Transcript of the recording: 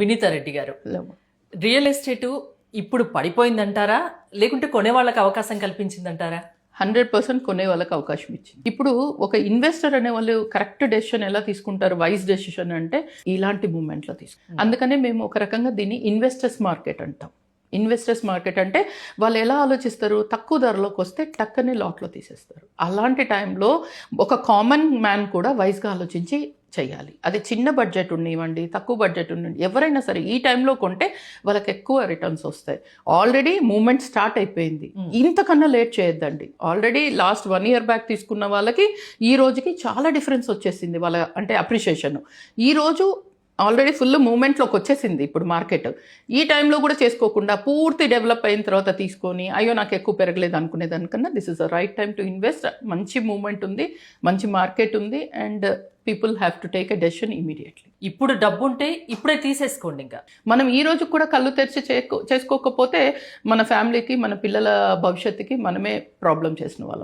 వినీత రెడ్డి గారు, real estate ఇప్పుడు పడిపోయిందంటారా లేకుంటే కొనే వాళ్ళకి అవకాశం కల్పించిందంటారా? 100% కొనే వాళ్ళకి అవకాశం ఇచ్చింది. ఇప్పుడు ఒక ఇన్వెస్టర్ అనే వాళ్ళు కరెక్ట్ డెసిషన్ ఎలా తీసుకుంటారు, వైజ్ డెసిషన్ అంటే ఇలాంటి మూమెంట్లో తీసుకుంటారు. అందుకనే మేము ఒక రకంగా దీన్ని ఇన్వెస్టర్స్ మార్కెట్ అంటాం. ఇన్వెస్టర్స్ మార్కెట్ అంటే వాళ్ళు ఎలా ఆలోచిస్తారు, తక్కువ ధరలోకి వస్తే టక్కనే లాట్లో తీసేస్తారు. అలాంటి టైంలో ఒక కామన్ మ్యాన్ కూడా వైజ్గా ఆలోచించి చేయాలి. అది చిన్న బడ్జెట్ ఉండనివ్వండి, తక్కువ బడ్జెట్ ఉండండి, ఎవరైనా సరే ఈ టైంలో కొంటే వాళ్ళకి ఎక్కువ రిటర్న్స్ వస్తాయి. ఆల్రెడీ మూమెంట్ స్టార్ట్ అయిపోయింది, ఇంతకన్నా లేట్ చేయొద్దండి. ఆల్రెడీ లాస్ట్ 1 year బ్యాక్ తీసుకున్న వాళ్ళకి ఈ రోజుకి చాలా డిఫరెన్స్ వచ్చేసింది వాళ్ళ అంటే అప్రిషియేషన్. ఈ రోజు ఆల్రెడీ ఫుల్ మూమెంట్లోకి వచ్చేసింది ఇప్పుడు మార్కెట్. ఈ టైంలో కూడా చేసుకోకుండా పూర్తి డెవలప్ అయిన తర్వాత తీసుకొని అయ్యో నాకు ఎక్కువ పెరగలేదు అనుకునే దానికన్నా this is the right time to invest. మంచి మూమెంట్ ఉంది, మంచి మార్కెట్ ఉంది, and people have to take a decision immediately. ఇప్పుడు డబ్బు ఉంటే ఇప్పుడే తీసేసుకోండి. ఇంకా మనం ఈ రోజు కూడా కళ్ళు తెరిచి చేసుకోకపోతే మన ఫ్యామిలీకి, మన పిల్లల భవిష్యత్తుకి మనమే ప్రాబ్లం చేసిన వాళ్ళం.